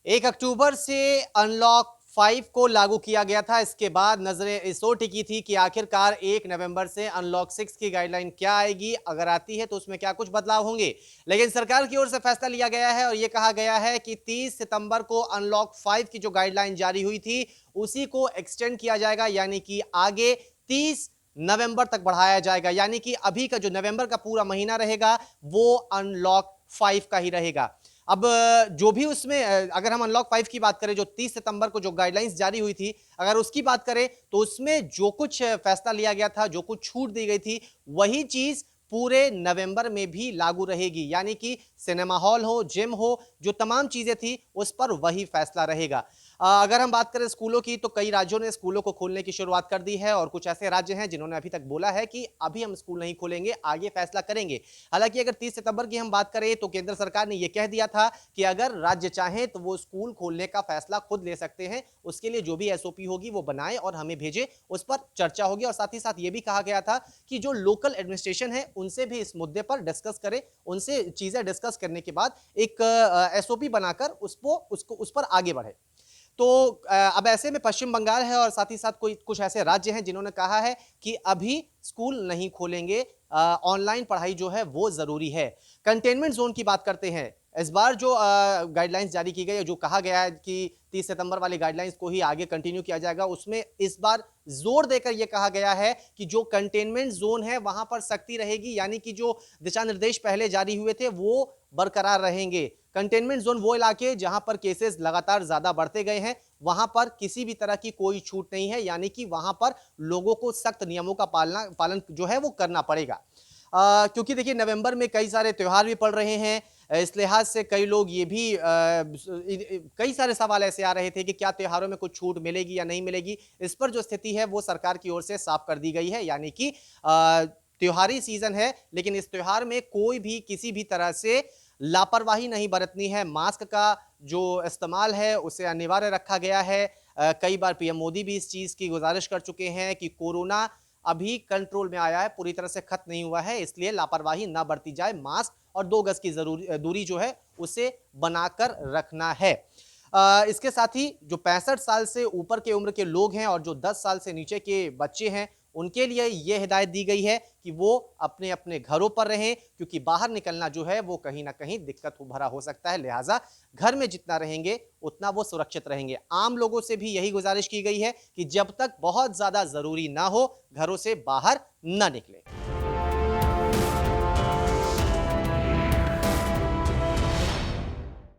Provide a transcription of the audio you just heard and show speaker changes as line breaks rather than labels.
1 अक्टूबर से अनलॉक 5 को लागू किया गया था। इसके बाद नजरें इस ओर टिकी थी कि आखिरकार 1 नवंबर से अनलॉक 6 की गाइडलाइन क्या आएगी, अगर आती है तो उसमें क्या कुछ बदलाव होंगे। लेकिन सरकार की ओर से फैसला लिया गया है और यह कहा गया है कि 30 सितंबर को अनलॉक 5 की जो गाइडलाइन जारी हुई थी उसी को एक्सटेंड किया जाएगा, यानी कि आगे 30 नवंबर तक बढ़ाया जाएगा। यानी कि अभी का जो नवंबर का पूरा महीना रहेगा वो अनलॉक 5 का ही रहेगा। अब जो भी उसमें अगर हम अनलॉक 5 की बात करें, जो 30 सितंबर को जो गाइडलाइंस जारी हुई थी, अगर उसकी बात करें तो उसमें जो कुछ फैसला लिया गया था, जो कुछ छूट दी गई थी, वही चीज पूरे नवंबर में भी लागू रहेगी। यानी कि सिनेमा हॉल हो, जिम हो, जो तमाम चीजें थी उस पर वही फैसला रहेगा। अगर हम बात करें स्कूलों की, तो कई राज्यों ने स्कूलों को खोलने की शुरुआत कर दी है और कुछ ऐसे राज्य हैं जिन्होंने अभी तक बोला है कि अभी हम स्कूल नहीं खोलेंगे, आगे फैसला करेंगे। हालांकि अगर 30 सितंबर की हम बात करें तो केंद्र सरकार ने यह कह दिया था कि अगर राज्य चाहें तो वो स्कूल खोलने का फैसला खुद ले सकते हैं। उसके लिए जो भी एसओपी होगी वो बनाएं और हमें भेजें, उस पर चर्चा होगी। और साथ ही साथ ये भी कहा गया था कि जो लोकल एडमिनिस्ट्रेशन है उनसे भी इस मुद्दे पर डिस्कस करें, उनसे चीजें डिस्कस करने के बाद एक एसओपी बनाकर उस पर आगे बढ़े। तो अब ऐसे में पश्चिम बंगाल है और साथ ही साथ कोई कुछ ऐसे राज्य हैं जिन्होंने कहा है कि अभी स्कूल नहीं खोलेंगे, ऑनलाइन पढ़ाई जो है वो जरूरी है। कंटेनमेंट जोन की बात करते हैं। इस बार जो गाइडलाइंस जारी की गई है, जो कहा गया है कि 30 सितंबर वाली गाइडलाइंस को ही आगे कंटिन्यू किया जाएगा, उसमें इस बार जोर देकर यह कहा गया है कि जो कंटेनमेंट जोन है वहां पर सख्ती रहेगी। यानी कि जो दिशा निर्देश पहले जारी हुए थे वो बरकरार रहेंगे। कंटेनमेंट जोन वो इलाके जहां पर केसेस लगातार ज्यादा बढ़ते गए हैं, वहां पर किसी भी तरह की कोई छूट नहीं है। यानी कि वहां पर लोगों को सख्त नियमों का पालन जो है वो करना पड़ेगा। क्योंकि देखिए नवंबर में कई सारे त्योहार भी पड़ रहे हैं। इस लिहाज से कई लोग ये भी कई सारे सवाल ऐसे आ रहे थे कि क्या त्योहारों में कुछ छूट मिलेगी या नहीं मिलेगी। इस पर जो स्थिति है वो सरकार की ओर से साफ कर दी गई है। यानी कि त्योहारी सीजन है, लेकिन इस त्योहार में कोई भी किसी भी तरह से लापरवाही नहीं बरतनी है। मास्क का जो इस्तेमाल है उसे अनिवार्य रखा गया है। कई बार पीएम मोदी भी इस चीज की गुजारिश कर चुके हैं कि कोरोना अभी कंट्रोल में आया है, पूरी तरह से खत्म नहीं हुआ है, इसलिए लापरवाही ना बरती जाए। मास्क और 2 गज की जरूरी दूरी जो है उसे बनाकर रखना है। इसके साथ ही जो 65 साल से ऊपर के उम्र के लोग हैं और जो 10 साल से नीचे के बच्चे हैं, उनके लिए यह हिदायत दी गई है कि वो अपने अपने घरों पर रहें, क्योंकि बाहर निकलना जो है वो कहीं ना कहीं दिक्कत भरा हो सकता है। लिहाजा घर में जितना रहेंगे उतना वो सुरक्षित रहेंगे। आम लोगों से भी यही गुजारिश की गई है कि जब तक बहुत ज्यादा जरूरी ना हो घरों से बाहर न निकले।